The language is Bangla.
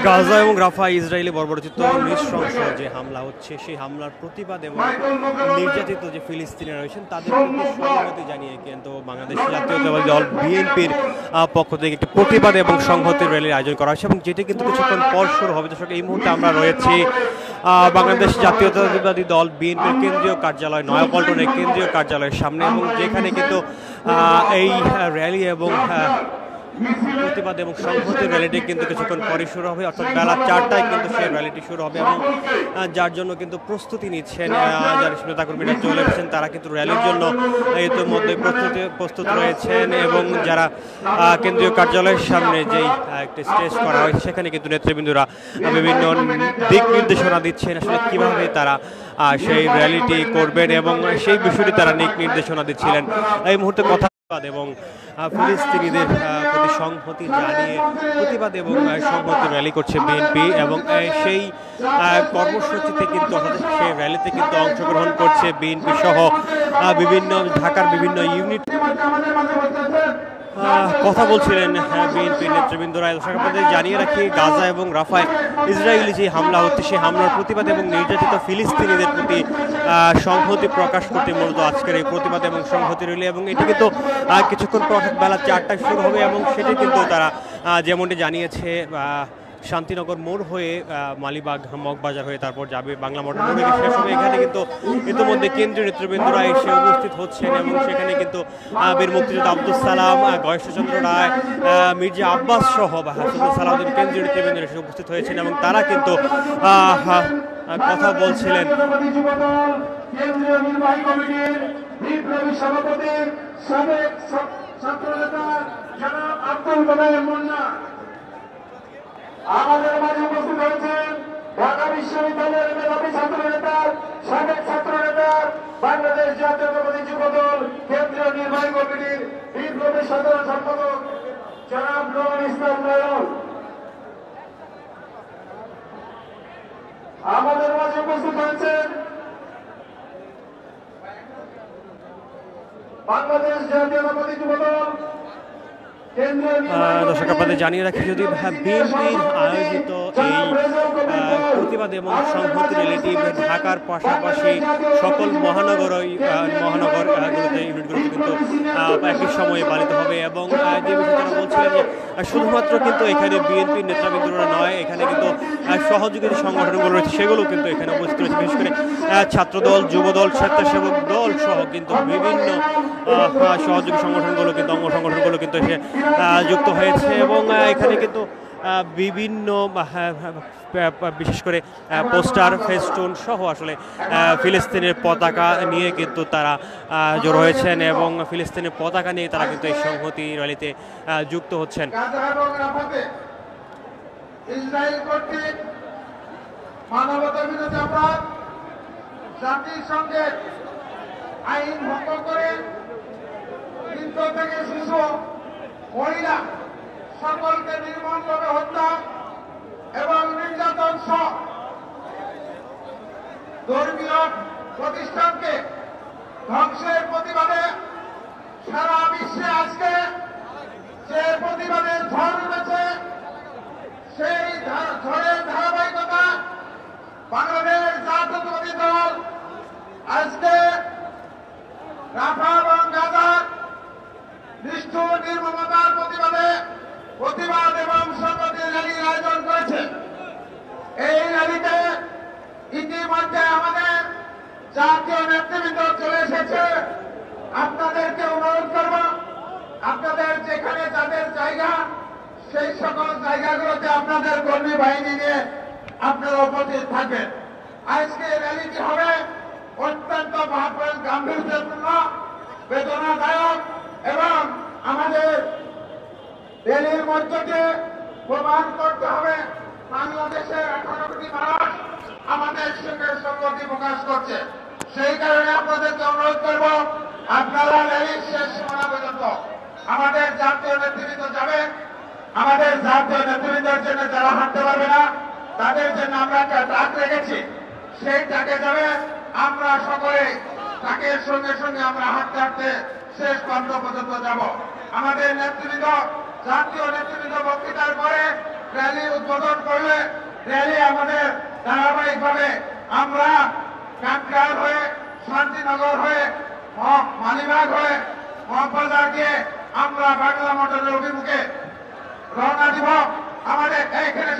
গাজা এবং রাফায় ইসরায়েলি বর্বরোচিত নৃশংস যে হামলা হচ্ছে সেই হামলার প্রতিবাদ এবং নির্যাতিত যে ফিলিস্তিনিরা রয়েছেন তাদের প্রতি সহমতি জানিয়ে কিন্তু বাংলাদেশ জাতীয়তাবাদী দল বিএনপির পক্ষ থেকে একটি প্রতিবাদ এবং সংহতির র্যালির আয়োজন করা হয়েছে এবং যেটি কিন্তু কিছুক্ষণ পর শুরু হবে। দর্শক, এই মুহূর্তে আমরা রয়েছি বাংলাদেশ জাতীয়তাবাদী দল বিএনপির কেন্দ্রীয় কার্যালয় নয়াপল্টনের কেন্দ্রীয় কার্যালয়ের সামনে এবং যেখানে কিন্তু এই র্যালি এবং প্রতিবাদ এবং সংহতির র্যালিটি কিন্তু কিছুক্ষণ পরে শুরু হবে, অর্থাৎ বেলা 4টায় কিন্তু সেই র্যালিটি শুরু হবে এবং যার জন্য কিন্তু প্রস্তুতি নিচ্ছেন যারা নেতাকর্মীরা চলে এসেছেন তারা কিন্তু র্যালির জন্য ইতিমধ্যে প্রস্তুত রয়েছেন এবং যারা কেন্দ্রীয় কার্যালয়ের সামনে যেই একটি স্টেজ করা হয়েছে সেখানে কিন্তু নেতৃবৃন্দরা বিভিন্ন দিক নির্দেশনা দিচ্ছেন আসলে কিভাবে তারা সেই র্যালিটি করবেন এবং সেই বিষয়টি তারা দিক নির্দেশনা দিচ্ছিলেন। এই মুহূর্তে কথা এবং ফিলিস্তিনিদের প্রতি সংহতি জানিয়ে প্রতিবাদ এবং সংহতি র্যালি করছে বিএনপি এবং সেই কর্মসূচিতে কিন্তু সেই র্যালিতে কিন্তু অংশগ্রহণ করছে বিএনপি সহ বিভিন্ন ঢাকার বিভিন্ন ইউনিট কথা বলছিলেন বিএনপির নেতৃবৃন্দরা। আপনাদের জানিয়ে রাখি, গাজা এবং রাফায় ইসরায়েলি যে হামলা হচ্ছে সেই হামলার প্রতিবাদ এবং নির্যাতিত ফিলিস্তিনিদের প্রতি সংহতি প্রকাশ করতে মূলত আজকের এই প্রতিবাদ এবং সংহতি র্যালি এবং এটি কিন্তু কিছুক্ষণ পর বেলা 4টায় শুরু হবে এবং সেটি কিন্তু তারা যেমনটি জানিয়েছে শান্তিনগর মোড় হয়ে মালিবাগ মগবাজার হয়ে তারপর যাবে বাংলা মোটর মোড়ে শেষ হবে। এখানে কিন্তু ইতিমধ্যে কেন্দ্রীয় নেতৃবৃন্দরা এসে উপস্থিত হচ্ছেন এবং সেখানে কিন্তু বীর মুক্তিযোদ্ধা আব্দুল সালাম, গয়েশ্বরচন্দ্র রায়, মির্জা আব্বাস সহ হাসানুল সালাউদ্দিন কেন্দ্রীয় নেতৃবৃন্দ এসে উপস্থিত হয়েছেন এবং তারা কিন্তু কথা বলছিলেন। আমাদের মাঝে উপস্থিত হয়েছেন ঢাকা বিশ্ববিদ্যালয়ের মেধাবী ছাত্র নেতা, সাবেক ছাত্র নেতা, বাংলাদেশ জাতীয়তাবাদী যুবদল কেন্দ্রীয় নির্বাহী কমিটির বিপ্লবী সাধারণ সম্পাদক জনাব নুরুল ইসলাম নয়ন। আমাদের মাঝে উপস্থিত হয়েছেন বাংলাদেশ জাতীয়তাবাদী যুবদল। দর্শক, আপনাদের জানিয়ে রাখি, যদি বিএনপির আয়োজিত এই প্রতিবাদ এবং সংহতি র্যালিটি ঢাকার পাশাপাশি সকল মহানগরগুলোতে ইউনিটগুলোতে কিন্তু একই সময়ে পালিত হবে এবং যে বিষয়ে তারা বলছিলেন যে শুধুমাত্র কিন্তু এখানে বিএনপির নেতৃবৃন্দরা নয়, এখানে কিন্তু সহযোগী সংগঠনগুলো রয়েছে সেগুলো কিন্তু এখানে উপস্থিত রয়েছে। বিশেষ করে ছাত্রদল, যুবদল, স্বেচ্ছাসেবক দল সহ কিন্তু বিভিন্ন সহযোগী সংগঠনগুলো কিন্তু অঙ্গ সংগঠনগুলো কিন্তু এসে যুক্ত হয়েছে এবং এখানে কিন্তু বিভিন্ন বিশেষ করে পোস্টার, ফেস্টুন সহ আসলে ফিলিস্তিনের পতাকা নিয়ে কিন্তু তারা জড়ো হয়েছেন এবং ফিলিস্তিনের পতাকা নিয়ে তারা কিন্তু এই সংহতি র্যালিতে যুক্ত হচ্ছেন। ইসরায়েল কর্তৃক মানবতা বিরোধী অপরাধ, জাতিসংঘের আইন ভঙ্গ করে বৃদ্ধ থেকে শিশু, মহিলা সকলকে নির্মমভাবে হত্যা এবং নির্যাতন সহ ধর্মীয় প্রতিষ্ঠানকে ধ্বংসের প্রতিবাদে সারা বিশ্বে আজকে যে প্রতিবাদের ঝড় উঠেছে, সেই ঝড়ের ধারাবাহিকতা বাংলাদেশ জাতীয়তাবাদী দল আজকে রাফা এবং গাজার নিষ্ঠুর নির্মমতার প্রতিবাদ এবং সংহতি র্যালির আয়োজন করেছে। এই র্যালিতে ইতিমধ্যে আমাদের জাতীয় নেতৃবৃন্দ চলে এসেছে। আপনাদেরকে অনুরোধ করব, আপনাদের যেখানে যাদের জায়গা সেই সকল জায়গাগুলোতে আপনাদের কর্মী বাহিনী নিয়ে আপনারা উপস্থিত থাকবেন। আজকে র্যালিটি হবে অত্যন্ত গাম্ভীর্যপূর্ণ, বেদনাদায়ক এবং আমাদের র্যালির মধ্যে প্রমাণ করতে হবে বাংলাদেশের 18 কোটি মানুষ আমাদের সঙ্গে সংগতি প্রকাশ করছে। সেই কারণে আপনাদেরকে অনুরোধ করব, আপনারা র্যালির শেষ সীমানা পর্যন্ত আমাদের জাতীয় নেতৃবৃন্দ যাবেন। আমাদের জাতীয় নেতৃবৃন্দের জন্য যারা হাঁটতে পারবে না তাদের জন্য আমরা একটা ট্রাক রেখেছি, সেই ট্রাকে যাবে। আমরা সকলে ট্রাকের সঙ্গে সঙ্গে আমরা হাঁটতে হাঁটতে শেষ প্রান্ত পর্যন্ত যাব। আমাদের নেতৃবৃন্দ, জাতীয় নেতৃবৃন্দ বক্তৃতার উদ্বোধন করলে র্যালি আমাদের ধারাবাহিকভাবে আমরা কাকরাইল হয়ে, শান্তিনগর হয়ে, মালিবাগ হয়ে, মহাবাজার গিয়ে আমরা বাংলা মোটরের অভিমুখে রওনা দিব। আমাদের এইখানে